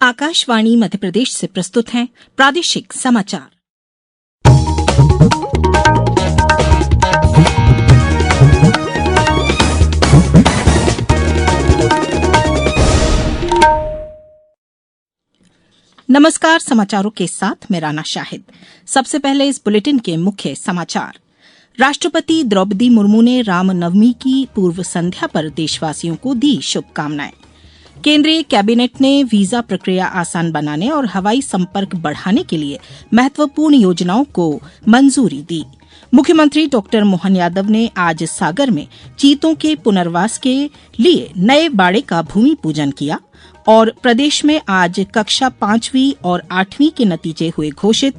आकाशवाणी मध्य प्रदेश से प्रस्तुत हैं प्रादेशिक समाचार। नमस्कार, समाचारों के साथ मैं राना शाहिद। सबसे पहले इस बुलेटिन के मुख्य समाचार। राष्ट्रपति द्रौपदी मुर्मू ने रामनवमी की पूर्व संध्या पर देशवासियों को दी शुभकामनाएं। केंद्रीय कैबिनेट ने वीजा प्रक्रिया आसान बनाने और हवाई संपर्क बढ़ाने के लिए महत्वपूर्ण योजनाओं को मंजूरी दी। मुख्यमंत्री डॉक्टर मोहन यादव ने आज सागर में चीतों के पुनर्वास के लिए नए बाड़े का भूमि पूजन किया और प्रदेश में आज कक्षा 5वीं और 8वीं के नतीजे हुए घोषित।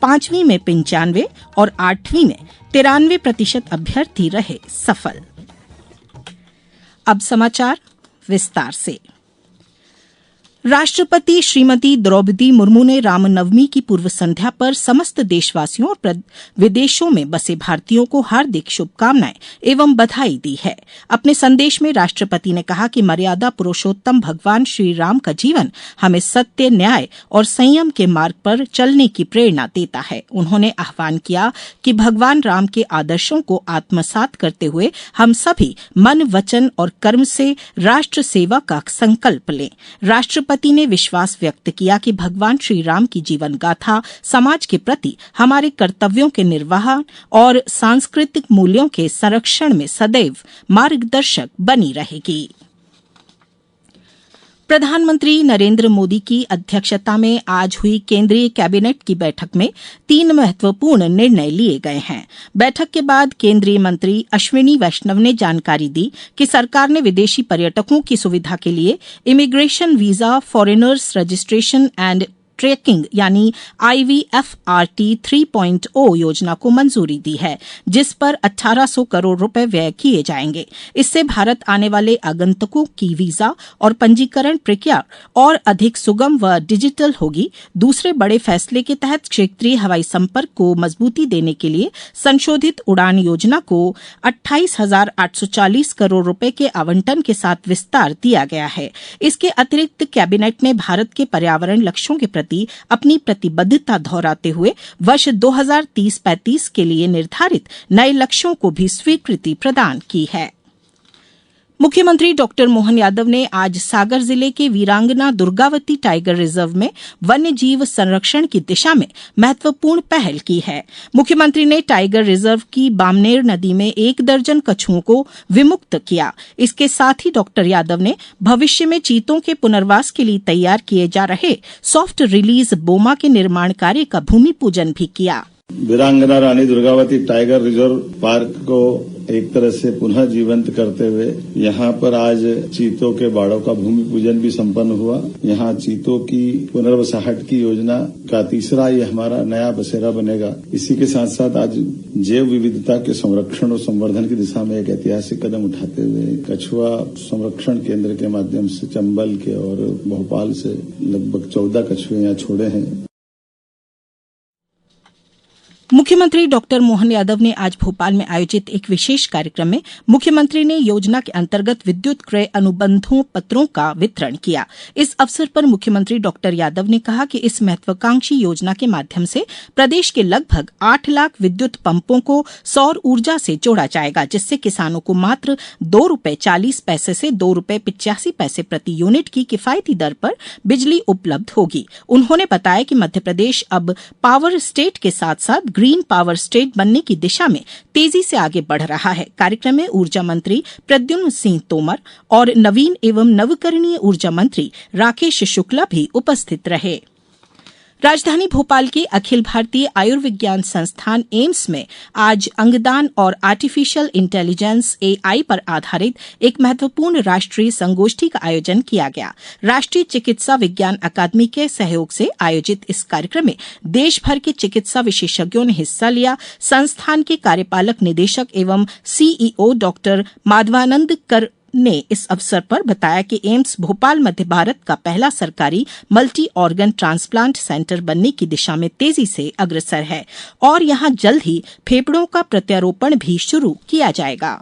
5वीं में 95 और 8वीं में 93% अभ्यर्थी रहे सफल। अब समाचार विस्तार से। राष्ट्रपति श्रीमती द्रौपदी मुर्मू ने रामनवमी की पूर्व संध्या पर समस्त देशवासियों और विदेशों में बसे भारतीयों को हार्दिक शुभकामनाएं एवं बधाई दी है। अपने संदेश में राष्ट्रपति ने कहा कि मर्यादा पुरुषोत्तम भगवान श्री राम का जीवन हमें सत्य, न्याय और संयम के मार्ग पर चलने की प्रेरणा देता है। उन्होंने आह्वान किया कि भगवान राम के आदर्शों को आत्मसात करते हुए हम सभी मन, वचन और कर्म से राष्ट्र सेवा का संकल्प लें। राष्ट्रपति ने विश्वास व्यक्त किया कि भगवान श्री राम की जीवन गाथा समाज के प्रति हमारे कर्तव्यों के निर्वहन और सांस्कृतिक मूल्यों के संरक्षण में सदैव मार्गदर्शक बनी रहेगी। प्रधानमंत्री नरेंद्र मोदी की अध्यक्षता में आज हुई केंद्रीय कैबिनेट की बैठक में 3 महत्वपूर्ण निर्णय लिए गए हैं। बैठक के बाद केंद्रीय मंत्री अश्विनी वैष्णव ने जानकारी दी कि सरकार ने विदेशी पर्यटकों की सुविधा के लिए immigration visa foreigners registration and tracking यानी IVFRT 3.0 योजना को मंजूरी दी है, जिस पर 1800 करोड़ रुपए व्यय किए जाएंगे। इससे भारत आने वाले आगंतुकों की वीजा और पंजीकरण प्रक्रिया और अधिक सुगम व डिजिटल होगी। दूसरे बड़े फैसले के तहत क्षेत्रीय हवाई संपर्क को मजबूती देने के लिए संशोधित उड़ान योजना को 28,840 करोड़ रुपए के आवंटन के साथ विस्तार दिया गया है। इसके अतिरिक्त कैबिनेट ने भारत के पर्यावरण लक्ष्यों के प्रति अपनी प्रतिबद्धता दोहराते हुए वर्ष 2030-35 के लिए निर्धारित नए लक्ष्यों को भी स्वीकृति प्रदान की है। मुख्यमंत्री डॉक्टर मोहन यादव ने आज सागर जिले के वीरांगना दुर्गावती टाइगर रिजर्व में वन्य जीव संरक्षण की दिशा में महत्वपूर्ण पहल की है। मुख्यमंत्री ने टाइगर रिजर्व की बामनेर नदी में 1 दर्जन कछुओं को विमुक्त किया। इसके साथ ही डॉक्टर यादव ने भविष्य में चीतों के पुनर्वास के लिए तैयार किए जा रहे सॉफ्ट रिलीज बोमा के निर्माण कार्य का भूमि पूजन भी किया। वीरांगना Rani Durgavati tiger reserve park को एक तरह से पुनः जीवंत करते हुए यहाँ पर आज चीतों के बाड़ों का भूमि पूजन भी संपन्न हुआ। यहाँ चीतों की पुनर्वसाहट की योजना का तीसरा ये हमारा नया बसेरा बनेगा। इसी के साथ साथ आज जैव विविधता के संरक्षण और संवर्धन की दिशा में एक ऐतिहासिक कदम उठाते हुए कछुआ संरक्षण केंद्र के माध्यम से चंबल के और भोपाल से लगभग 14 कछुए यहाँ छोड़े हैं। मुख्यमंत्री डॉक्टर मोहन यादव ने आज भोपाल में आयोजित एक विशेष कार्यक्रम में मुख्यमंत्री ने योजना के अंतर्गत विद्युत क्रय अनुबंधों पत्रों का वितरण किया। इस अवसर पर मुख्यमंत्री डॉक्टर यादव ने कहा कि इस महत्वाकांक्षी योजना के माध्यम से प्रदेश के लगभग 8 लाख विद्युत पंपों को सौर ऊर्जा से जोड़ा जाएगा, जिससे किसानों को मात्र ₹2.40 से ₹2.85 प्रति यूनिट की किफायती दर पर बिजली उपलब्ध होगी। उन्होंने बताया कि मध्यप्रदेश अब पावर स्टेट के साथ साथ ग्रीन पावर स्टेट बनने की दिशा में तेजी से आगे बढ़ रहा है। कार्यक्रम में ऊर्जा मंत्री प्रद्युम्न सिंह तोमर और नवीन एवं नवकरणीय ऊर्जा मंत्री राकेश शुक्ला भी उपस्थित रहे। राजधानी भोपाल के अखिल भारतीय आयुर्विज्ञान संस्थान एम्स में आज अंगदान और आर्टिफिशियल इंटेलिजेंस AI पर आधारित एक महत्वपूर्ण राष्ट्रीय संगोष्ठी का आयोजन किया गया। राष्ट्रीय चिकित्सा विज्ञान अकादमी के सहयोग से आयोजित इस कार्यक्रम में देश भर के चिकित्सा विशेषज्ञों ने हिस्सा लिया। संस्थान के कार्यपालक निदेशक एवं CEO डॉक्टर माधवानंद कर ने इस अवसर पर बताया कि एम्स भोपाल मध्य भारत का पहला सरकारी मल्टी ऑर्गन ट्रांसप्लांट सेंटर बनने की दिशा में तेजी से अग्रसर है और यहां जल्द ही फेफड़ों का प्रत्यारोपण भी शुरू किया जाएगा।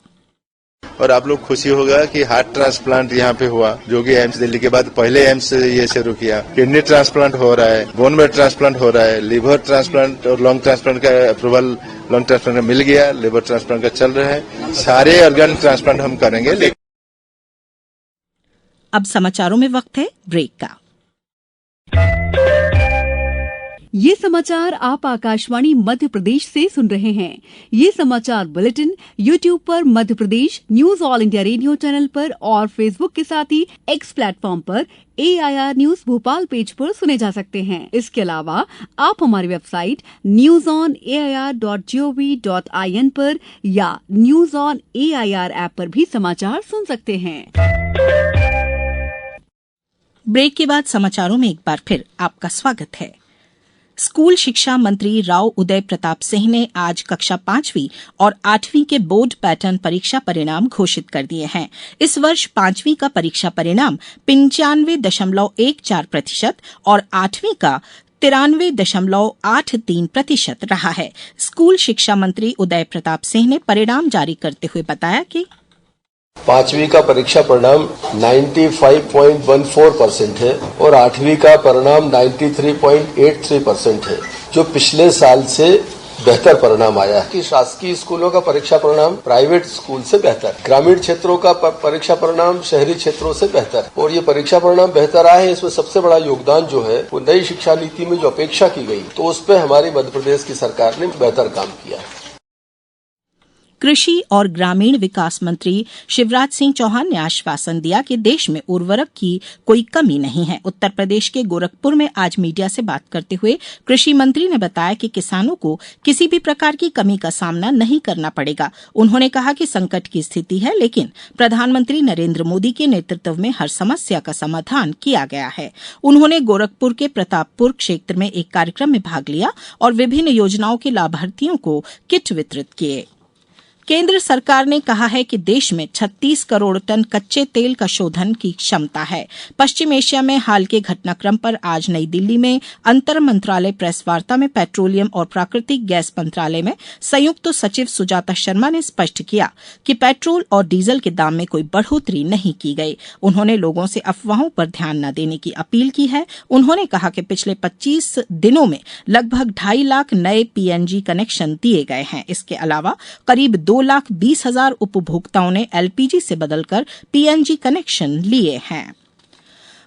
और आप लोग खुशी होगा कि हार्ट ट्रांसप्लांट यहाँ पे हुआ, जो कि एम्स दिल्ली के बाद पहले एम्स ये शुरू किया। किडनी ट्रांसप्लांट हो रहा है, बोन मैरो ट्रांसप्लांट हो रहा है, लिवर ट्रांसप्लांट और लंग ट्रांसप्लांट का अप्रूवल लंग ट्रांसप्लांट का मिल गया, लिवर ट्रांसप्लांट का चल रहा है। सारे ऑर्गन ट्रांसप्लांट हम करेंगे। अब समाचारों में वक्त है ब्रेक का। ये समाचार आप आकाशवाणी मध्य प्रदेश से सुन रहे हैं। ये समाचार बुलेटिन YouTube पर Madhya Pradesh news All India Radio channel पर और फेसबुक के साथ ही एक्स प्लेटफॉर्म पर AIR न्यूज भोपाल पेज पर सुने जा सकते हैं। इसके अलावा आप हमारी वेबसाइट newsonair.gov.in पर या न्यूज ऑन AIR ऐप पर भी समाचार सुन सकते हैं। ब्रेक के बाद समाचारों में एक बार फिर आपका स्वागत है। स्कूल शिक्षा मंत्री राव उदय प्रताप सिंह ने आज कक्षा 5वीं और 8वीं के बोर्ड पैटर्न परीक्षा परिणाम घोषित कर दिए हैं। इस वर्ष 5वीं का परीक्षा परिणाम 95.14% और 8वीं का 93.83% रहा है। स्कूल शिक्षा मंत्री उदय प्रताप सिंह ने परिणाम जारी करते हुए बताया कि 5वीं का परीक्षा परिणाम 95.14% है और 8वीं का परिणाम 93.83% है, जो पिछले साल से बेहतर परिणाम आया है। कि शासकीय स्कूलों का परीक्षा परिणाम प्राइवेट स्कूल से बेहतर, ग्रामीण क्षेत्रों का परीक्षा परिणाम शहरी क्षेत्रों से बेहतर, और ये परीक्षा परिणाम बेहतर आए हैं। इसमें सबसे बड़ा योगदान जो है वो नई शिक्षा नीति में जो अपेक्षा की गई, तो उस पर हमारी मध्य प्रदेश की सरकार ने बेहतर काम किया है। कृषि और ग्रामीण विकास मंत्री शिवराज सिंह चौहान ने आश्वासन दिया कि देश में उर्वरक की कोई कमी नहीं है। उत्तर प्रदेश के गोरखपुर में आज मीडिया से बात करते हुए कृषि मंत्री ने बताया कि किसानों को किसी भी प्रकार की कमी का सामना नहीं करना पड़ेगा। उन्होंने कहा कि संकट की स्थिति है, लेकिन प्रधानमंत्री नरेंद्र मोदी के नेतृत्व में हर समस्या का समाधान किया गया है। उन्होंने गोरखपुर के प्रतापपुर क्षेत्र में एक कार्यक्रम में भाग लिया और विभिन्न योजनाओं के लाभार्थियों को किट वितरित किए। केंद्र सरकार ने कहा है कि देश में 36 करोड़ टन कच्चे तेल का शोधन की क्षमता है। पश्चिम एशिया में हाल के घटनाक्रम पर आज नई दिल्ली में अंतर मंत्रालय प्रेस वार्ता में पेट्रोलियम और प्राकृतिक गैस मंत्रालय में संयुक्त सचिव सुजाता शर्मा ने स्पष्ट किया कि पेट्रोल और डीजल के दाम में कोई बढ़ोतरी नहीं की गई। उन्होंने लोगों से अफवाहों पर ध्यान न देने की अपील की है। उन्होंने कहा कि पिछले 25 दिनों में लगभग 2.5 लाख नए PNG कनेक्शन दिए गए हैं। इसके अलावा करीब 2,20,000 उपभोक्ताओं ने LPG से बदलकर PNG कनेक्शन लिए हैं।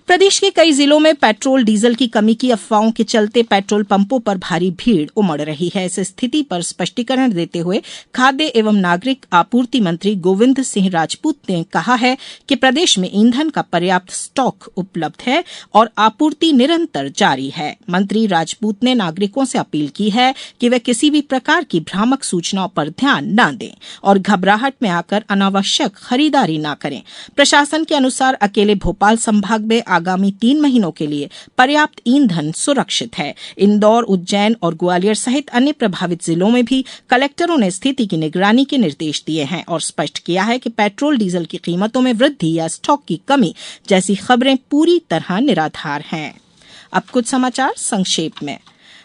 प्रदेश के कई जिलों में पेट्रोल डीजल की कमी की अफवाहों के चलते पेट्रोल पंपों पर भारी भीड़ उमड़ रही है। इस स्थिति पर स्पष्टीकरण देते हुए खाद्य एवं नागरिक आपूर्ति मंत्री गोविंद सिंह राजपूत ने कहा है कि प्रदेश में ईंधन का पर्याप्त स्टॉक उपलब्ध है और आपूर्ति निरंतर जारी है। मंत्री राजपूत ने नागरिकों से अपील की है कि वे किसी भी प्रकार की भ्रामक सूचनाओं पर ध्यान न दें और घबराहट में आकर अनावश्यक खरीदारी न करें। प्रशासन के अनुसार अकेले भोपाल संभाग में आगामी 3 महीनों के लिए पर्याप्त ईंधन सुरक्षित है। इंदौर, उज्जैन और ग्वालियर सहित अन्य प्रभावित जिलों में भी कलेक्टरों ने स्थिति की निगरानी के निर्देश दिए हैं और स्पष्ट किया है कि पेट्रोल डीजल की कीमतों में वृद्धि या स्टॉक की कमी जैसी खबरें पूरी तरह निराधार हैं। अब कुछ समाचार संक्षेप में।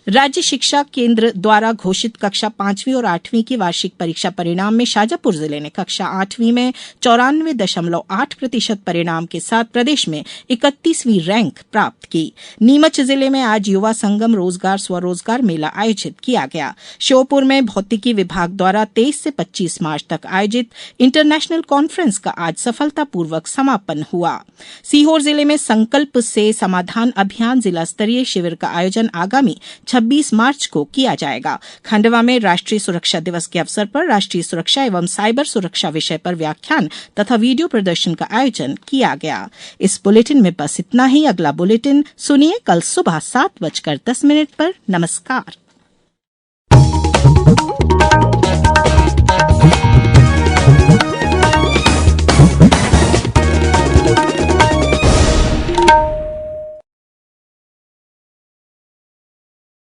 राज्य शिक्षा केंद्र द्वारा घोषित कक्षा 5वीं और 8वीं की वार्षिक परीक्षा परिणाम में शाजापुर जिले ने कक्षा 8वीं में 94.8% परिणाम के साथ प्रदेश में 31वीं रैंक प्राप्त की। नीमच जिले में आज युवा संगम रोजगार स्वरोजगार मेला आयोजित किया गया। श्योपुर में भौतिकी विभाग द्वारा 23 से 25 मार्च तक आयोजित इंटरनेशनल कॉन्फ्रेंस का आज सफलतापूर्वक समापन हुआ। सीहोर जिले में संकल्प से समाधान अभियान जिला स्तरीय शिविर का आयोजन आगामी 26 मार्च को किया जाएगा। खंडवा में राष्ट्रीय सुरक्षा दिवस के अवसर पर राष्ट्रीय सुरक्षा एवं साइबर सुरक्षा विषय पर व्याख्यान तथा वीडियो प्रदर्शन का आयोजन किया गया। इस बुलेटिन में बस इतना ही। अगला बुलेटिन सुनिए कल सुबह 7:10 पर। नमस्कार।